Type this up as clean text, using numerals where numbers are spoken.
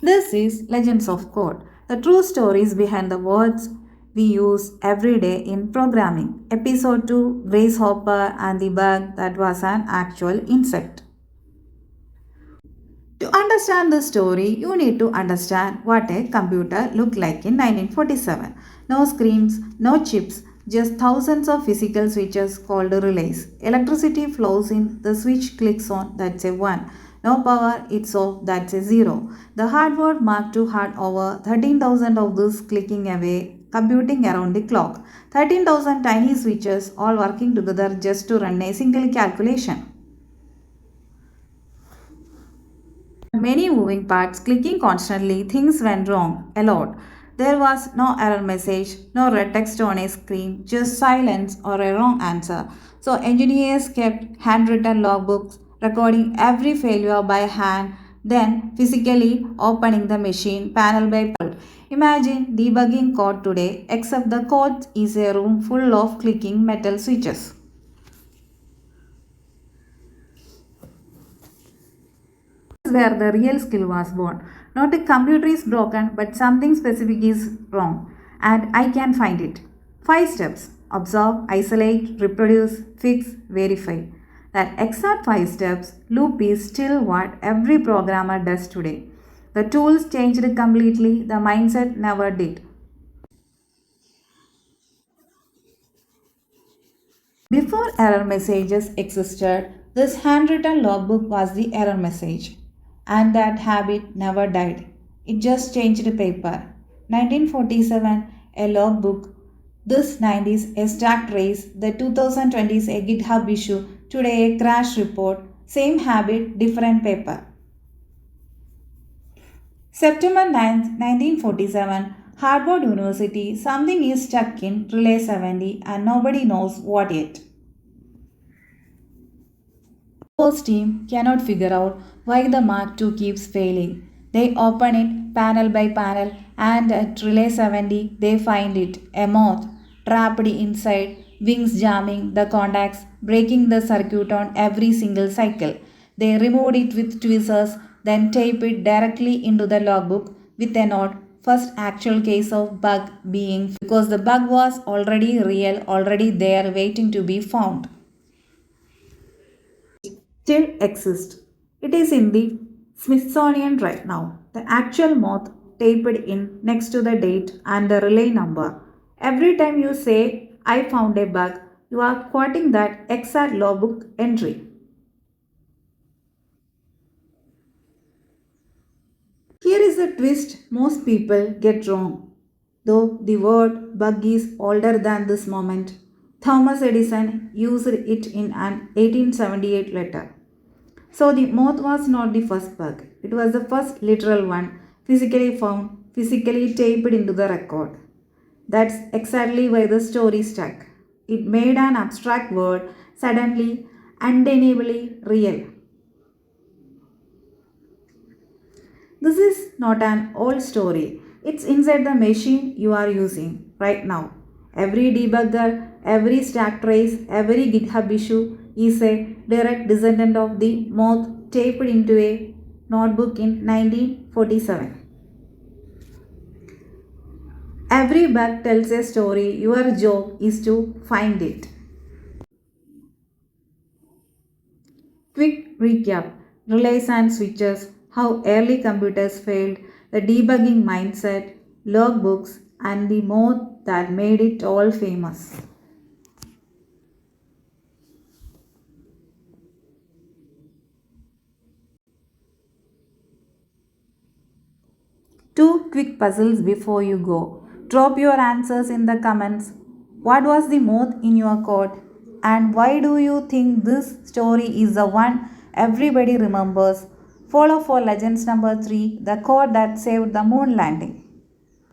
This is Legends of Code, the true stories behind the words we use every day in programming. Episode 2, Grasshopper and the bug that was an actual insect. To understand the story, you need to understand what a computer looked like in 1947. No screens, no chips, just thousands of physical switches called relays. Electricity flows in, the switch clicks on, that's a 1. No power, it's off, that's a 0. The hardware marked to had over 13,000 of this clicking away, computing around the clock. 13,000 tiny switches all working together just to run a single calculation. Many moving parts, clicking constantly, things went wrong a lot. There was no error message, no red text on a screen, just silence or a wrong answer. So engineers kept handwritten logbooks, recording every failure by hand, then physically opening the machine panel by panel. Imagine debugging code today, except the code is a room full of clicking metal switches. Is where the real skill was born. Not a computer is broken, but something specific is wrong, and I can find it. 5 steps: observe, isolate, reproduce, fix, verify. That exact 5 steps loop is still what every programmer does today. The tools changed completely, the mindset never did. Before error messages existed, this handwritten logbook was the error message. And that habit never died. It just changed paper. 1947, a logbook. This 90s, a stacked trace. The 2020s, a GitHub issue. Today, a crash report. Same habit, different paper. September 9th, 1947, Harvard University. Something is stuck in Relay 70 and nobody knows what yet. Host team cannot figure out why the Mark II keeps failing. They open it panel by panel and at Relay 70 they find it, a moth, trapped inside, wings jamming the contacts, breaking the circuit on every single cycle. They removed it with tweezers, then tape it directly into the logbook with a note, first actual case of bug being because the bug was already real, already there waiting to be found. Still exist. It is in the Smithsonian right now. The actual moth taped in next to the date and the relay number. Every time you say, I found a bug, you are quoting that exact logbook entry. Here is a twist most people get wrong. Though the word bug is older than this moment, Thomas Edison used it in an 1878 letter. So the moth was not the first bug. It was the first literal one, physically found, physically taped into the record. That's exactly why the story stuck. It made an abstract word suddenly undeniably real. This is not an old story. It's inside the machine you are using right now. Every debugger, every stack trace, every GitHub issue is a direct descendant of the moth taped into a notebook in 1947. Every bug tells a story. Your job is to find it. Quick recap: relays and switches, how early computers failed, the debugging mindset, logbooks, and the moth that made it all famous. Two quick puzzles before you go. Drop your answers in the comments. What was the moth in your code? And why do you think this story is the one everybody remembers? Follow for legends number 3, the code that saved the moon landing.